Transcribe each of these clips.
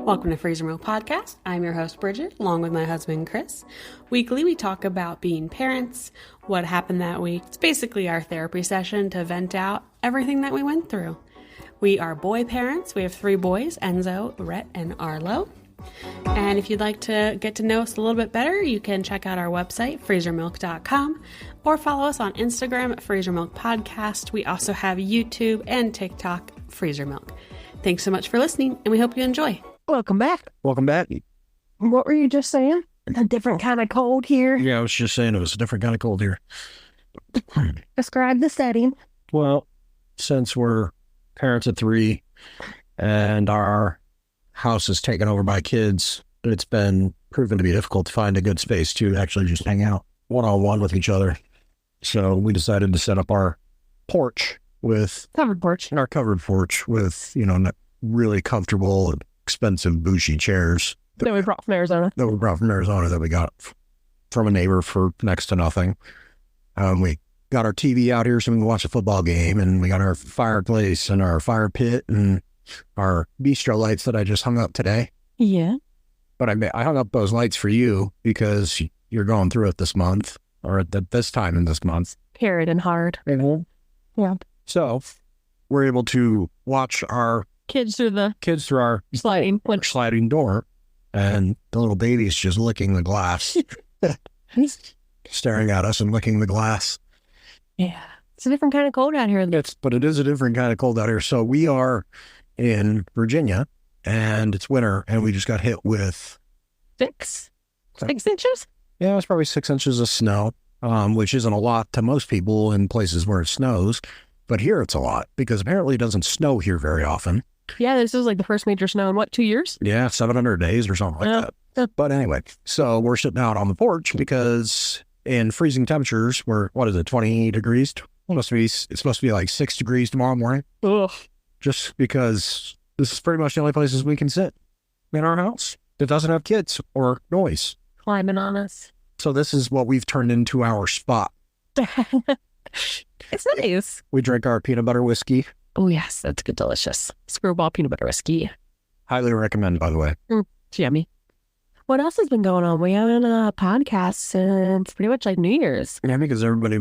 Welcome to Freezer Milk Podcast. I'm your host, Bridget, along with my husband, Chris. Weekly, we talk about being parents, what happened that week. It's basically our therapy session to vent out everything that we went through. We are boy parents. We have 3 boys, Enzo, Rhett, and Arlo. And if you'd like to get to know us a little bit better, you can check out our website, freezermilk.com, or follow us on Instagram at Freezer Milk Podcast. We also have YouTube and TikTok, Freezer Milk. Thanks so much for listening, and we hope you enjoy. Welcome back. Welcome back. What were you just saying? A different kind of cold here. Yeah, I was just saying it was a different kind of cold here. Describe the setting. Well, since we're parents of 3 and our house is taken over by kids, it's been proven to be difficult to find a good space to actually just hang out one-on-one with each other. So we decided to set up our porch with... Covered porch. Our covered porch with, not really comfortable and expensive bougie chairs. That we brought from Arizona. That we got from a neighbor for next to nothing. We got our TV out here so we can watch a football game, and we got our fireplace and our fire pit and our bistro lights that I just hung up today. Yeah. But I hung up those lights for you because you're going through it this month, or at this time in this month. Period and hard. Mm-hmm. Yeah. So we're able to watch our kids through our sliding door, and the little baby's just licking the glass, staring at us and licking the glass. Yeah. It's a different kind of cold out here. But it is a different kind of cold out here. So we are in Virginia, and it's winter, and we just got hit with 6 inches? Yeah, it's probably 6 inches of snow, which isn't a lot to most people in places where it snows. But here it's a lot because apparently it doesn't snow here very often. Yeah, this is like the first major snow in 2 years? Yeah, 700 days or something like that. Yeah. But anyway, so we're sitting out on the porch because in freezing temperatures, we're, 20 degrees? It's supposed to be like 6 degrees tomorrow morning. Ugh. Just because this is pretty much the only places we can sit in our house that doesn't have kids or noise. Climbing on us. So this is what we've turned into our spot. It's nice. We drink our peanut butter whiskey. Oh, yes. That's good. Delicious. Screwball peanut butter whiskey. Highly recommend, by the way. It's yummy. What else has been going on? We haven't done a podcast since pretty much like New Year's. Yeah, because everybody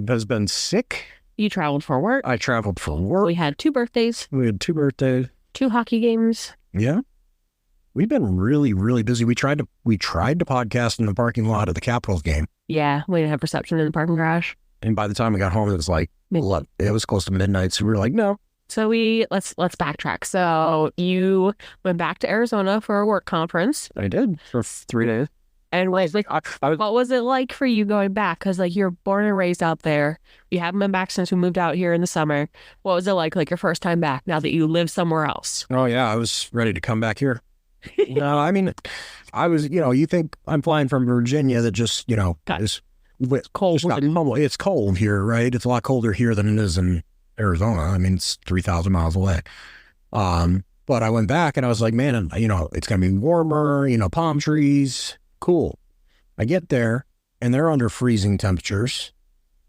has been sick. You traveled for work. I traveled for work. We had 2 birthdays. 2 birthdays. 2 hockey games. Yeah. We've been really, really busy. We tried to podcast in the parking lot of the Capitals game. Yeah, we didn't have reception in the parking garage. And by the time we got home, it was like, it was close to midnight. So we were like, no. So let's backtrack. So you went back to Arizona for a work conference. I did for 3 days. And what was it like for you going back? Because you're born and raised out there. You haven't been back since we moved out here in the summer. What was it like your first time back now that you live somewhere else? Oh, yeah. I was ready to come back here. No, I mean, I was, you think I'm flying from Virginia that just, is cold. It's cold here, right? It's a lot colder here than it is in Arizona. I mean, it's 3,000 miles away. But I went back and I was like, man, it's going to be warmer, palm trees. Cool. I get there and they're under freezing temperatures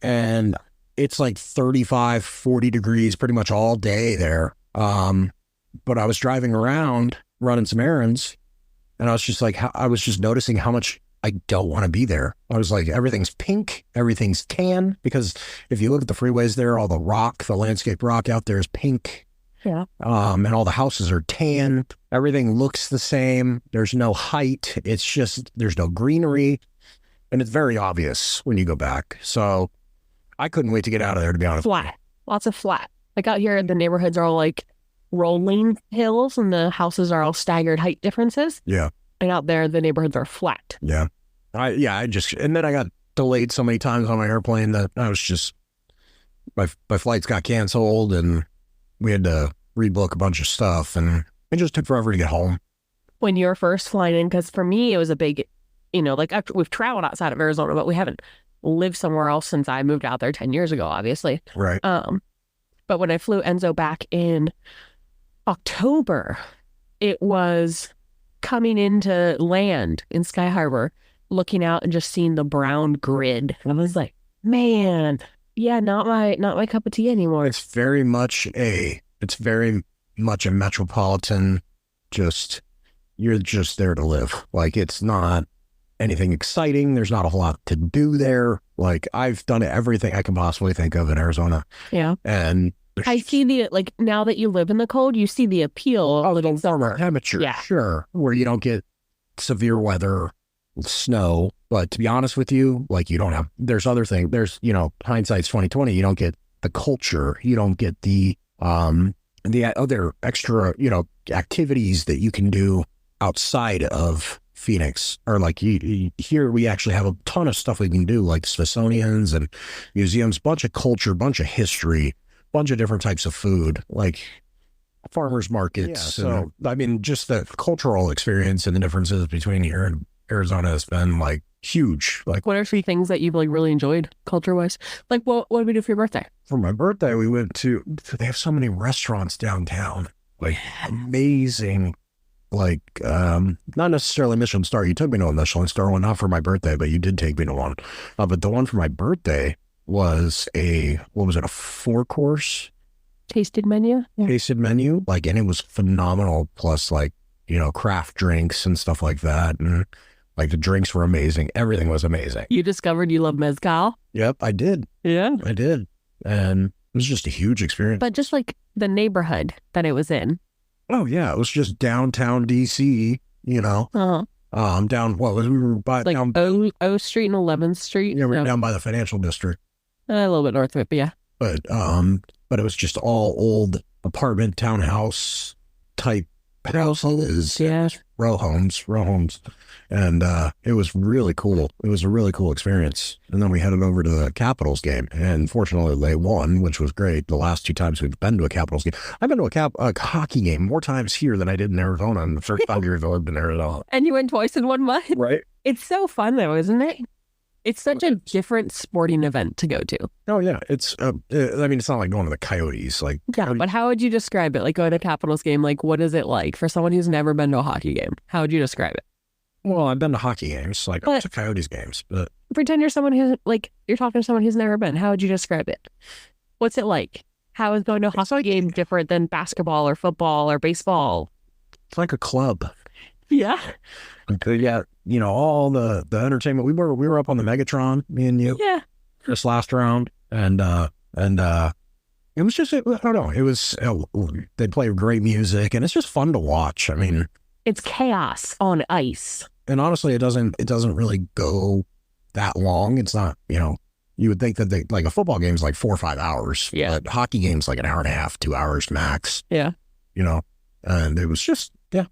and it's like 35, 40 degrees pretty much all day there. But I was driving around running some errands and I was just noticing how much I don't want to be there. I was like, everything's pink, everything's tan, because if you look at the freeways there, all the landscape rock out there is pink. Yeah. And all the houses are tan. Everything looks the same. There's no height. It's just, there's no greenery. And it's very obvious when you go back. So I couldn't wait to get out of there, to be honest. Flat. Lots of flat. Out here, the neighborhoods are all rolling hills and the houses are all staggered height differences. Yeah. And out there, the neighborhoods are flat. Yeah. And then I got delayed so many times on my airplane that I was just, my flights got canceled and we had to rebook a bunch of stuff and it just took forever to get home. When you were first flying in, because for me, it was a big, we've traveled outside of Arizona, but we haven't lived somewhere else since I moved out there 10 years ago, obviously. Right. But when I flew Enzo back in October, it was coming into land in Sky Harbor, looking out and just seeing the brown grid. And I was like, man, yeah, not my cup of tea anymore. It's very much a metropolitan, just you're just there to live. Like, it's not anything exciting. There's not a whole lot to do there. Like, I've done everything I can possibly think of in Arizona. Yeah. And I see the, like, now that you live in the cold, you see the appeal of living summer. Temperature, Yeah. sure, where you don't get severe weather, snow. But to be honest with you, like, you don't have, there's other things. There's, hindsight's 2020. You don't get the culture. You don't get the other extra, activities that you can do outside of Phoenix. Or like here, we actually have a ton of stuff we can do, like Smithsonian's and museums, bunch of culture, bunch of history, bunch of different types of food, like farmers markets. Yeah, so, I mean, just the cultural experience and the differences between here and Arizona has been like huge. Like, what are 3 things that you've like really enjoyed culture wise? Like, what did we do for your birthday? For my birthday, we went to, they have so many restaurants downtown, like amazing, like, not necessarily Michelin star. You took me to a Michelin star one, not for my birthday, but you did take me to one. But the one for my birthday was a 4-course tasted menu. Yeah. Tasted menu, like, and it was phenomenal. Plus, like, craft drinks and stuff like that, and like the drinks were amazing. Everything was amazing. You discovered you love mezcal. Yep, I did. Yeah, I did, and it was just a huge experience. But just like the neighborhood that it was in. Oh yeah, it was just downtown DC. Uh-huh. Down we were by like down O Street and 11th Street. Yeah, we were down by the financial district. A little bit north of it, but yeah. But it was just all old apartment townhouse type houses. Yeah. Row homes. And it was really cool. It was a really cool experience. And then we headed over to the Capitals game. And fortunately, they won, which was great. The last 2 times we've been to a Capitals game. I've been to a hockey game more times here than I did in Arizona in the first 5 years I've been there at all. And you went twice in 1 month? Right. It's so fun, though, isn't it? It's such a different sporting event to go to. Oh, yeah. It's, it's not like going to the Coyotes. Like, yeah, but how would you describe it? Like, going to a Capitals game, like, what is it like for someone who's never been to a hockey game? How would you describe it? Well, I've been to hockey games, like to Coyotes games, but pretend you're someone who's like, you're talking to someone who's never been. How would you describe it? What's it like? How is going to a hockey game different than basketball or football or baseball? It's like a club. Yeah. Yeah. All the entertainment. We were up on the Megatron, me and you. Yeah. This last round. And it was just, I don't know. It was, they play great music and it's just fun to watch. I mean, it's chaos on ice. And honestly, it doesn't really go that long. It's not, you would think that like a football game is like 4 or 5 hours. Yeah. But hockey game's like an hour and a half, 2 hours max. Yeah. And it was just, yeah.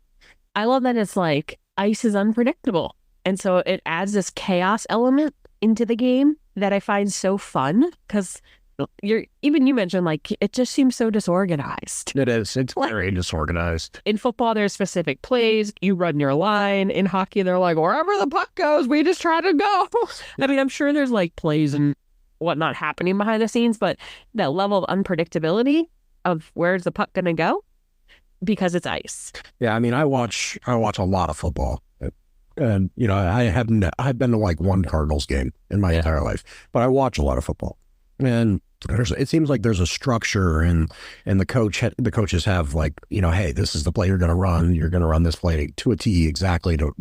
I love that it's like ice is unpredictable. And so it adds this chaos element into the game that I find so fun because you mentioned like it just seems so disorganized. It is. It's very disorganized. In football, there's specific plays. You run your line. In hockey, they're like, wherever the puck goes, we just try to go. I mean, I'm sure there's like plays and whatnot happening behind the scenes, but that level of unpredictability of where's the puck going to go because it's ice. Yeah, I mean, I watch a lot of football. And, I've been to like 1 Cardinals game in my entire life, but I watch a lot of football. And it seems like there's a structure and the coaches have like, hey, this is the play you're going to run. You're going to run this play to a T exactly to,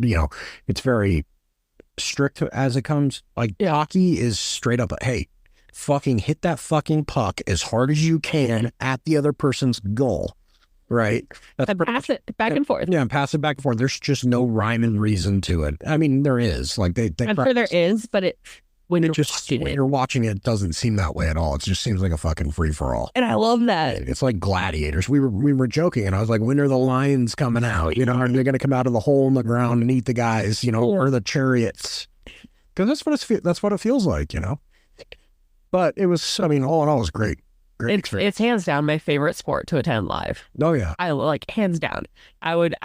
it's very strict as it comes. Like hockey is straight up, hey, fucking hit that fucking puck as hard as you can at the other person's goal. Right. And pass it back and forth. Yeah, pass it back and forth. There's just no rhyme and reason to it. I mean, there is. Like I'm sure there is, but when you're watching it, doesn't seem that way at all. It just seems like a fucking free for all. And I love that. It's like gladiators. We were joking, and I was like, when are the lions coming out? Are they going to come out of the hole in the ground and eat the guys? Or the chariots? Because that's what it feels like. But it was. I mean, all in all, it was great. It's hands down my favorite sport to attend live. Oh yeah, I like hands down. I would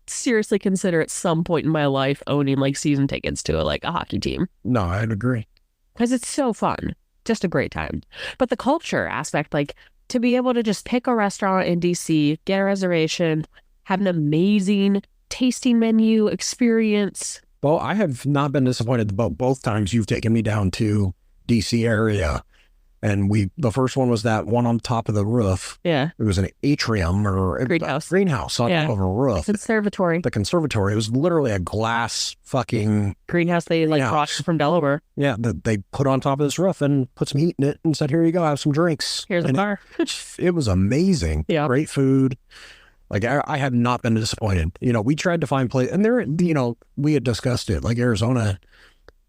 seriously consider at some point in my life owning like season tickets to a hockey team. No, I'd agree because it's so fun, just a great time. But the culture aspect, like to be able to just pick a restaurant in DC, get a reservation, have an amazing tasting menu experience. Well, I have not been disappointed about both times you've taken me down to DC area. And the first one was that one on top of the roof. Yeah. It was an atrium or greenhouse on top of a roof. Conservatory. The conservatory. It was literally a glass fucking greenhouse they brought from Delaware. Yeah, that they put on top of this roof and put some heat in it and said, here you go, have some drinks. Here's a car. It was amazing. Yeah. Great food. Like, I have not been disappointed. We tried to find place, and there, we had discussed it. Like, Arizona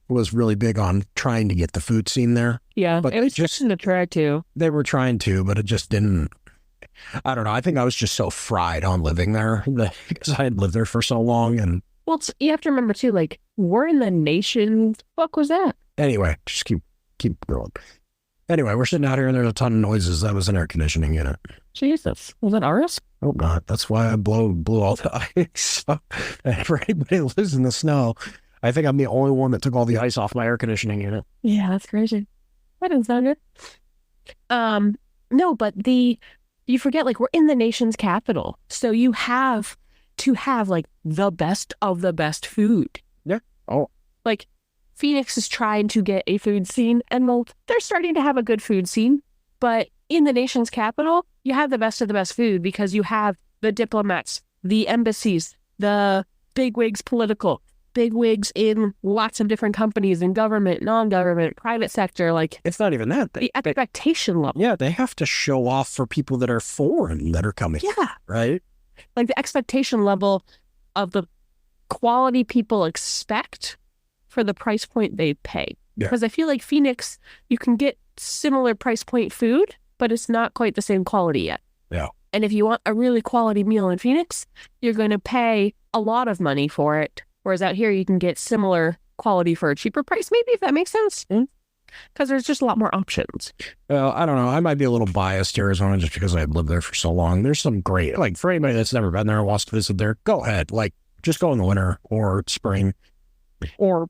was really big on trying to get the food scene there. Yeah, but it was just to try to. They were trying to, but it just didn't. I don't know. I think I was just so fried on living there because I had lived there for so long. And well, you have to remember too, like, we're in the nation. Fuck was that? Anyway, just keep going. Anyway, we're sitting out here and there's a ton of noises. That was an air conditioning unit. Jesus, was that ours? Oh God, that's why I blew all the ice. And for anybody who lives in the snow, I think I'm the only one that took all the ice off my air conditioning unit. Yeah, that's crazy. That doesn't sound good. No, but you forget, like, we're in the nation's capital. So you have to have, like, the best of the best food. Yeah. Oh. Like, Phoenix is trying to get a food scene, and well, they're starting to have a good food scene. But in the nation's capital, you have the best of the best food because you have the diplomats, the embassies, the bigwigs bigwigs in lots of different companies in government, non-government, private sector. Like, it's not even that. The expectation level. Yeah, they have to show off for people that are foreign that are coming. Yeah. Right? Like, the expectation level of the quality people expect for the price point they pay. Yeah. Because I feel like Phoenix, you can get similar price point food, but it's not quite the same quality yet. Yeah. And if you want a really quality meal in Phoenix, you're going to pay a lot of money for it. Whereas out here, you can get similar quality for a cheaper price, maybe, if that makes sense. Because there's just a lot more options. Well, I don't know. I might be a little biased to Arizona just because I've lived there for so long. There's some great, like, for anybody that's never been there and wants to visit there, go ahead. Like, just go in the winter or spring or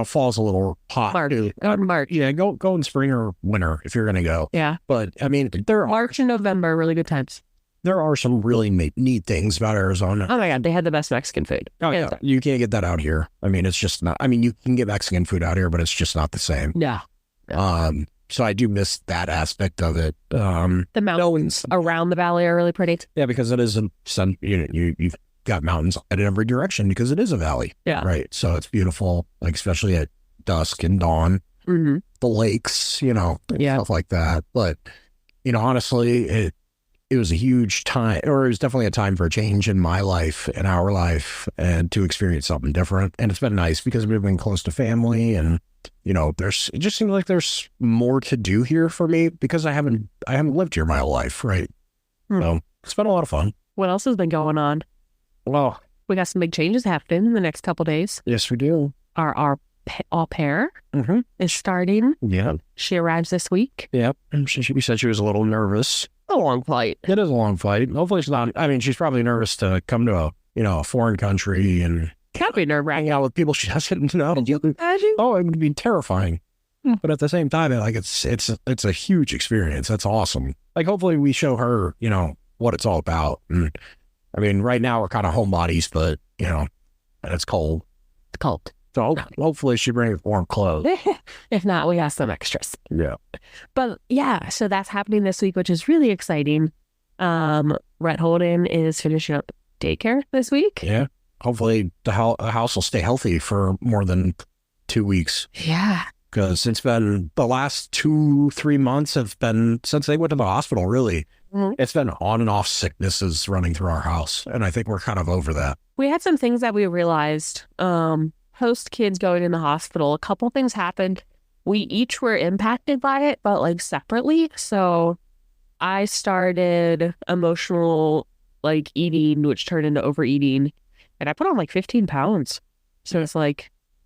fall's a little hot. March. Yeah, go in spring or winter if you're going to go. Yeah. But, I mean, March and November are really good times. There are some really neat things about Arizona. Oh my God, they had the best Mexican food. Oh yeah, you can't get that out here. I mean, it's just not. I mean, you can get Mexican food out here, but it's just not the same. Yeah. So I do miss that aspect of it. The mountains around the valley are really pretty. Yeah, because it is you've got mountains at every direction because it is a valley. Yeah. Right. So it's beautiful, like especially at dusk and dawn. Mm-hmm. The lakes, stuff like that. But honestly, it was a huge time, or it was definitely a time for a change in my life, in our life, and to experience something different. And it's been nice because we've been close to family, and it just seems like there's more to do here for me because I haven't lived here my whole life, right? So it's been a lot of fun. What else has been going on? Well, we got some big changes happening in the next couple days. Yes, we do. Our au pair is starting. Yeah. She arrives this week. Yep. She said she was a little nervous. A long flight. It is a long flight. Hopefully it's not. I mean, she's probably nervous to come to a foreign country and can't be nerve-wracking out with people she doesn't know. Can you imagine? Oh, it would be terrifying. But at the same time, like it's a huge experience. That's awesome. Like hopefully we show her, what it's all about. And I mean, right now we're kind of homebodies, but and it's cold. It's cold. So hopefully she brings warm clothes. If not, we got some extras. Yeah. But yeah, so that's happening this week, which is really exciting. Rhett Holden is finishing up daycare this week. Yeah. Hopefully the house will stay healthy for more than 2 weeks. Yeah. Because it's been the last 2-3 months have been since they went to the hospital, really. Mm-hmm. It's been on and off sicknesses running through our house. And I think we're kind of over that. We had some things that we realized, post kids going in the hospital. A couple things happened. We each were impacted by it, but like separately. So I started emotional eating, which turned into overeating. And I put on 15 pounds. So it's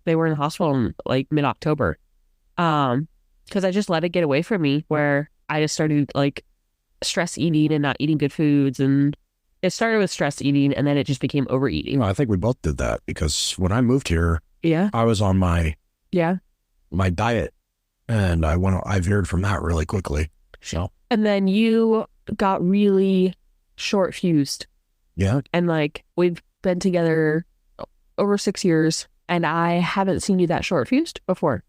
they were in the hospital in mid-October. Because I just let it get away from me, where I just started stress eating and not eating good foods. And it started with stress eating, and then it just became overeating. I think we both did that because when I moved here, yeah, I was on my diet, and I veered from that really quickly. So, and then you got really short fused. Yeah, and we've been together over 6 years, and I haven't seen you that short fused before.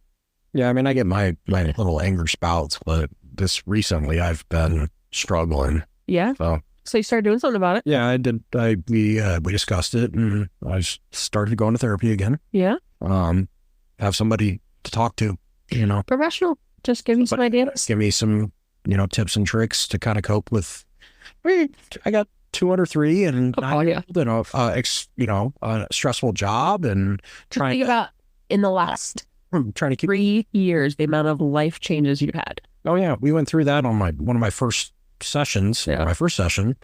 Yeah, I mean, I get my little anger spouts, but this recently I've been struggling. Yeah. So you started doing something about it? Yeah, I did. We discussed it, and I started going to therapy again. Yeah. Have somebody to talk to, Professional. Just give me some ideas. Give me some, tips and tricks to kind of cope with. I got 2 under 3 and a stressful job and trying. Think about in the last trying to keep 3 years the amount of life changes you've had. Oh yeah, we went through that on one of my first sessions. Yeah. My first session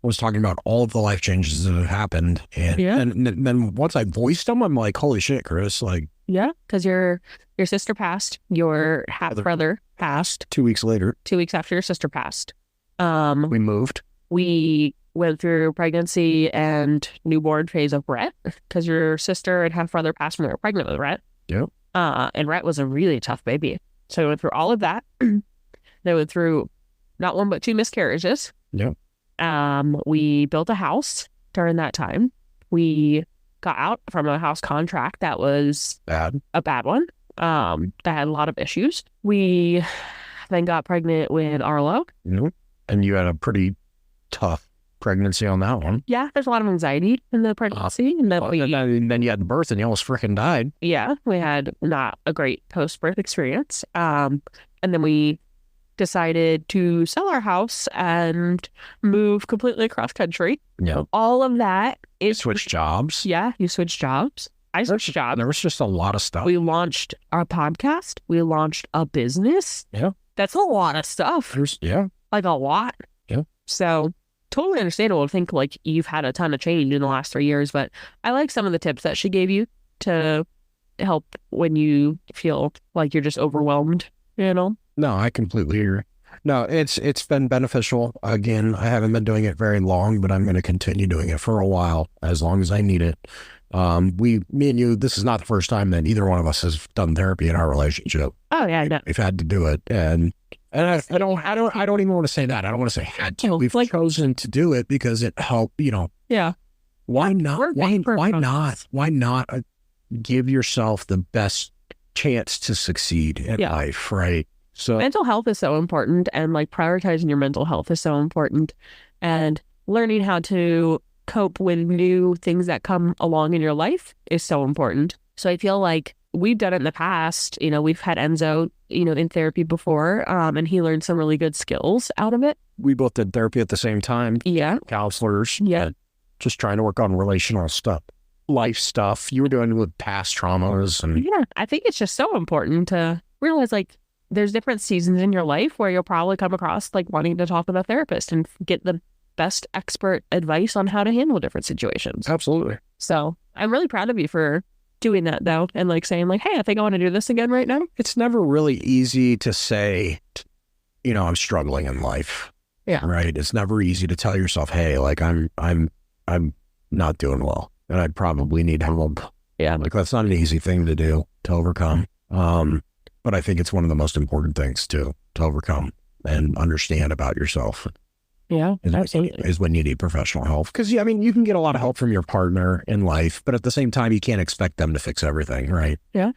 was talking about all of the life changes that have happened, and then once I voiced them, I'm like, holy shit, Chris, like. Yeah, because your sister passed, your half brother passed 2 weeks later. 2 weeks after your sister passed. We moved. We went through pregnancy and newborn phase of Rhett because your sister and half brother passed when they were pregnant with Rhett. Yep. And Rhett was a really tough baby. So we went through all of that. They went through not 1 but 2 miscarriages. Yep. We built a house during that time. We got out from a house contract that was a bad one. That had a lot of issues. We then got pregnant with Arlo. And you had a pretty tough pregnancy on that one. Yeah, there's a lot of anxiety in the pregnancy. And then you had birth and you almost freaking died. Yeah, we had not a great post-birth experience. And then we decided to sell our house and move completely across country. Yeah. All of that is... Switch jobs. Yeah, you switched jobs. I switched jobs. There was just a lot of stuff. We launched our podcast. We launched a business. Yeah. That's a lot of stuff. Like a lot. Yeah. So totally understandable to think like you've had a ton of change in the last 3 years, but I like some of the tips that she gave you to help when you feel like you're just overwhelmed, No, I completely agree. No, it's been beneficial. Again, I haven't been doing it very long, but I'm going to continue doing it for a while, as long as I need it. Me and you, this is not the first time that either one of us has done therapy in our relationship. Oh yeah, no. We've had to do it, and I don't even want to say that. I don't want to say had to. We've chosen to do it because it helped. Yeah. Why not? Why not give yourself the best chance to succeed in life, right? So mental health is so important, and like prioritizing your mental health is so important, and learning how to cope with new things that come along in your life is so important. So I feel like we've done it in the past. We've had Enzo, in therapy before, and he learned some really good skills out of it. We both did therapy at the same time. Yeah. Counselors. Yeah. Just trying to work on relational stuff, life stuff. You were doing with past traumas. And yeah, I think it's just so important to realize like there's different seasons in your life where you'll probably come across like wanting to talk with a therapist and get the best expert advice on how to handle different situations. Absolutely. So I'm really proud of you for doing that though, and like saying like, hey, I think I want to do this again right now. It's never really easy to say, I'm struggling in life. Yeah. Right. It's never easy to tell yourself, hey, like I'm not doing well and I probably need help. Yeah. Like that's not an easy thing to do, to overcome. But I think it's one of the most important things to overcome and understand about yourself. Yeah, is when you need professional help. Because, you can get a lot of help from your partner in life, but at the same time, you can't expect them to fix everything, right? Yeah.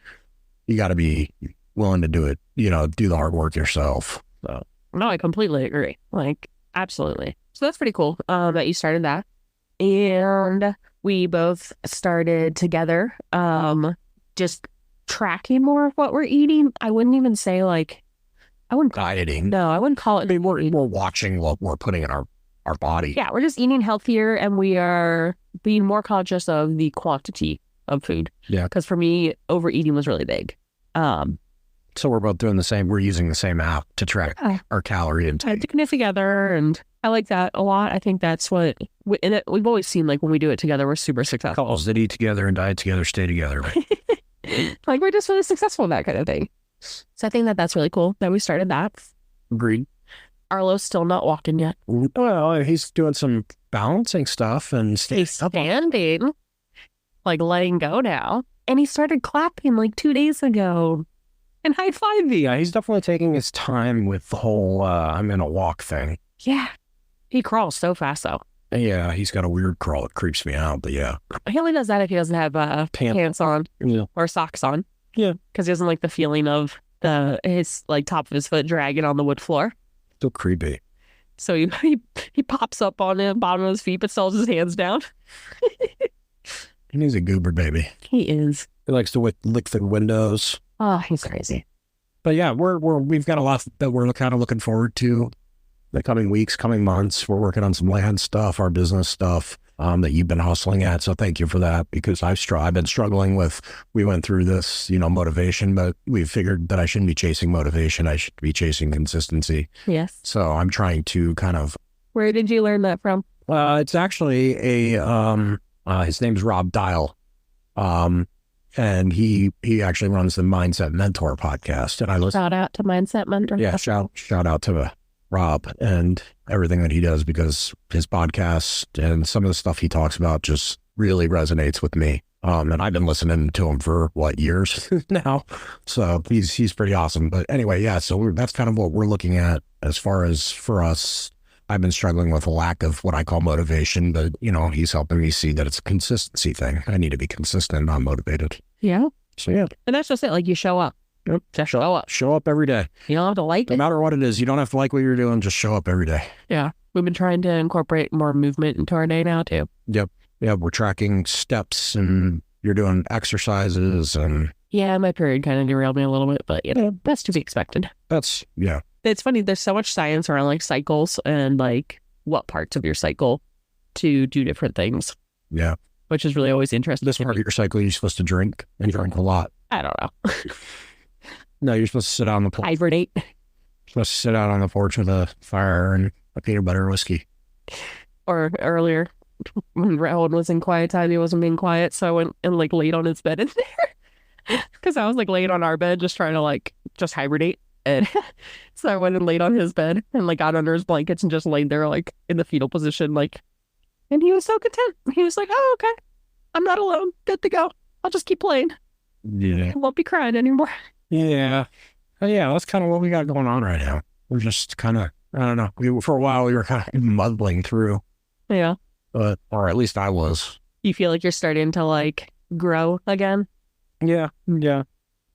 You got to be willing to do it, do the hard work yourself. So. No, I completely agree. Like, absolutely. So that's pretty cool that you started that. And we both started together just tracking more of what we're eating. I wouldn't even say like, I wouldn't dieting. No, I wouldn't call it. We're watching what we're putting in our body. Yeah, we're just eating healthier, and we are being more conscious of the quantity of food. Yeah. Because for me, overeating was really big. So we're both doing the same. We're using the same app to track our calorie intake. Doing it together, and I like that a lot. I think that's what we've always seen. Like when we do it together, we're super successful. Couples that eat together and diet together stay together. Right? Like we're just really successful in that kind of thing. So I think that's really cool that we started that. Agreed. Arlo's still not walking yet. Well, he's doing some balancing stuff and he's standing, like letting go now. And he started clapping like 2 days ago and high-fived me. Yeah, he's definitely taking his time with the whole I'm in a walk thing. Yeah. He crawls so fast though. Yeah, he's got a weird crawl. It creeps me out, but yeah. He only does that if he doesn't have pants on or socks on. Yeah. Because he doesn't like the feeling of his like top of his foot dragging on the wood floor. Still creepy. So he pops up on the bottom of his feet, but still has his hands down. And he's a goober baby. He is. He likes to lick the windows. Oh, he's crazy. But yeah, we've got a lot that we're kind of looking forward to the coming weeks, coming months. We're working on some land stuff, our business stuff that you've been hustling at. So thank you for that, because I've been struggling with, we went through this, motivation, but we figured that I shouldn't be chasing motivation. I should be chasing consistency. Yes. So I'm trying to kind of. Where did you learn that from? It's actually his name's Rob Dial. And he actually runs the Mindset Mentor podcast, and I listen. Shout out to Mindset Mentor. Yeah, shout out to Rob and everything that he does, because his podcast and some of the stuff he talks about just really resonates with me. And I've been listening to him for years now, so he's pretty awesome. But anyway, yeah, so that's kind of what we're looking at as far as for us. I've been struggling with a lack of what I call motivation, but he's helping me see that it's a consistency thing. I need to be consistent, not motivated. Yeah. So yeah, and that's just it. Like, you show up. Yep. Just show up. Show up every day. You don't have to like No it. matter what it is, you don't have to like what you're doing. Just show up every day. Yeah. We've been trying to incorporate more movement into our day now too. Yep. Yeah, we're tracking steps, and you're doing exercises, and Yeah, my period kind of derailed me a little bit, but that's to be expected. yeah. It's funny. There's so much science around like cycles and like what parts of your cycle to do different things. Yeah. Which is really always interesting. This part of your cycle, you're supposed to drink, and drink a lot. I don't know. No, you're supposed to sit out on the porch. Hibernate. Supposed to sit out on the porch with a fire and a peanut butter whiskey. Or earlier, when Raoul was in quiet time, he wasn't being quiet, so I went and like laid on his bed in there. Because I was like laid on our bed just trying to like just hibernate. And so I went and laid on his bed and like got under his blankets and just laid there like in the fetal position, like, and he was so content. He was like, oh, okay, I'm not alone. Good to go. I'll just keep playing. Yeah. I won't be crying anymore. Yeah. Yeah, that's kind of what we got going on right now. We're just kind of, I don't know. For a while, we were kind of muddling through. Yeah. Or at least I was. You feel like you're starting to like grow again? Yeah. Yeah.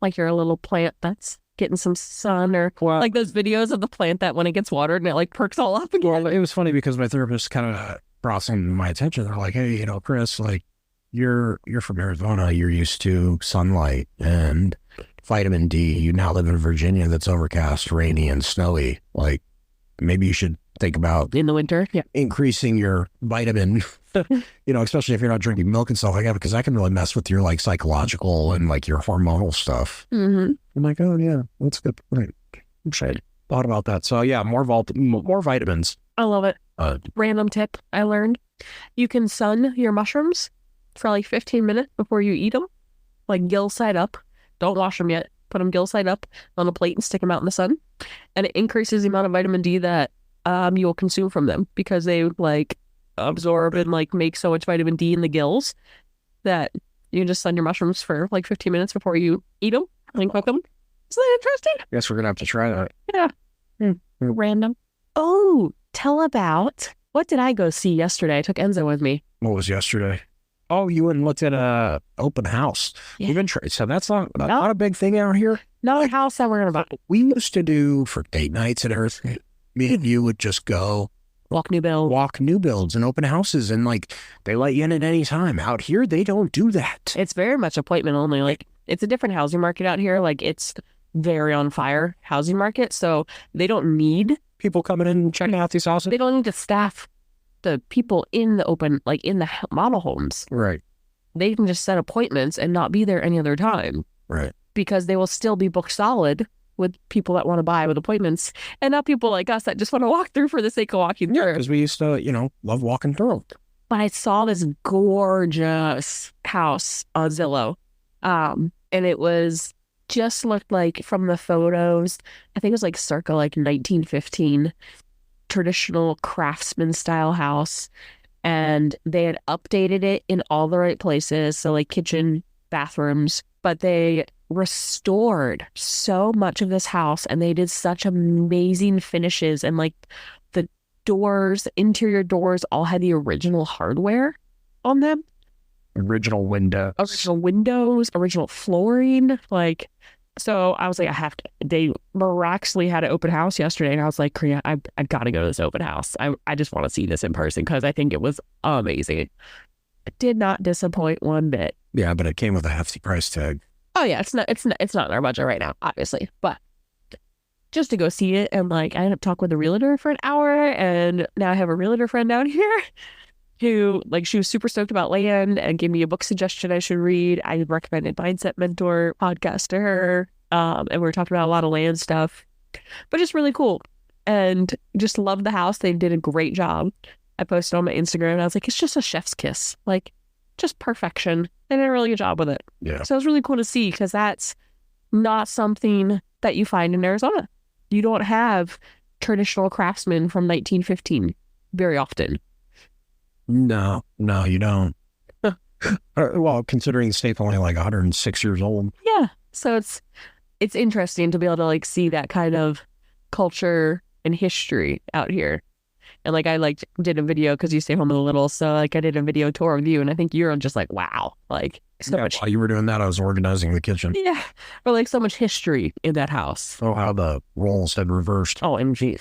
Like you're a little plant that's getting some sun, or like those videos of the plant that when it gets watered and it like perks all up again. Well, it was funny because my therapist kind of brought some to my attention. They're like, hey, Chris, like you're from Arizona. You're used to sunlight and vitamin D. You now live in Virginia that's overcast, rainy, and snowy. Like maybe you should think about in the winter. Yeah. Increasing your vitamin, especially if you're not drinking milk and stuff like that, because that can really mess with your like psychological and like your hormonal stuff. Mm-hmm. I'm like, oh yeah, that's good. Right. I thought about that. So yeah, more vitamins. I love it. Random tip I learned. You can sun your mushrooms for like 15 minutes before you eat them. Like gill side up. Don't wash them yet. Put them gill side up on a plate and stick them out in the sun. And it increases the amount of vitamin D that you will consume from them, because they like absorb and like make so much vitamin D in the gills that you can just sun your mushrooms for like 15 minutes before you eat them and cook them. Isn't that interesting? Guess we're going to have to try that. Yeah. Random. Oh, tell about, what did I go see yesterday? I took Enzo with me. What was yesterday? Oh, you went and looked at a open house. Yeah. You've been so that's not a big thing out here. No house that we're going to buy. We used to do for date nights and everything. Me and you would just go walk new builds and open houses, and like they let you in at any time. Out here, they don't do that. It's very much appointment only. Like it's a different housing market out here. Like it's very on fire housing market. So they don't need people coming in and checking out these houses. They don't need to staff the people in the open, like in the model homes. Right. They can just set appointments and not be there any other time. Right. Because they will still be booked solid with people that want to buy with appointments, and not people like us that just want to walk through for the sake of walking through. Because we used to, love walking through. But I saw this gorgeous house on Zillow. And it was just looked like from the photos, I think it was like circa like 1915, traditional craftsman style house. And they had updated it in all the right places. So like kitchen, bathrooms, but they restored so much of this house, and they did such amazing finishes, and like the doors, interior doors all had the original hardware on them. Original windows. Original windows, original flooring. Like, so I was like, they miraculously had an open house yesterday. And I was like, Korea, I got to go to this open house. I just want to see this in person because I think it was amazing. It did not disappoint one bit. Yeah, but it came with a hefty price tag. Oh yeah, it's not in our budget right now, obviously. But just to go see it, and like I ended up talking with a realtor for an hour, and now I have a realtor friend down here who, like, she was super stoked about land and gave me a book suggestion I should read. I recommended Mindset Mentor podcast to her, and we were talking about a lot of land stuff, but just really cool, and just loved the house. They did a great job. I posted on my Instagram, and I was like, it's just a chef's kiss, like just perfection. They did a really good job with it. Yeah. So it was really cool to see because that's not something that you find in Arizona. You don't have traditional craftsmen from 1915 very often. No, you don't. Well, considering the state's only like 106 years old. Yeah. So it's interesting to be able to like see that kind of culture and history out here. And like I like did a video because you stay home with a little, so like I did a video tour with you, and I think you're just like, wow, like so much. While you were doing that, I was organizing the kitchen. Yeah, or like so much history in that house. Oh, how the roles had reversed. Oh, MG.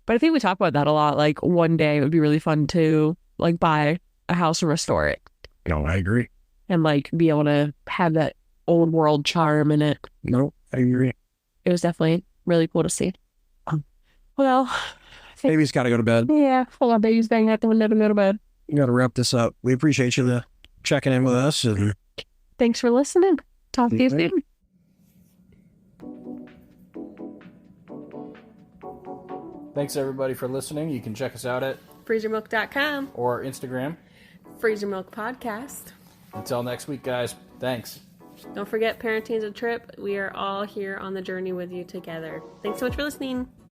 But I think we talk about that a lot. Like one day it would be really fun to like buy a house and restore it. No, I agree. And like be able to have that old world charm in it. No, I agree. It was definitely really cool to see. Well, Baby's got to go to bed. yeah, hold on, baby's banging at the window to go to bed. You got to wrap this up. We appreciate you checking in with us. And Thanks for listening. Talk to you soon. Thanks everybody for listening. You can check us out at freezermilk.com or Instagram. Freezer Milk Podcast. Until next week, guys. Thanks. Don't forget, parenting is a trip. We are all here on the journey with you together. Thanks so much for listening.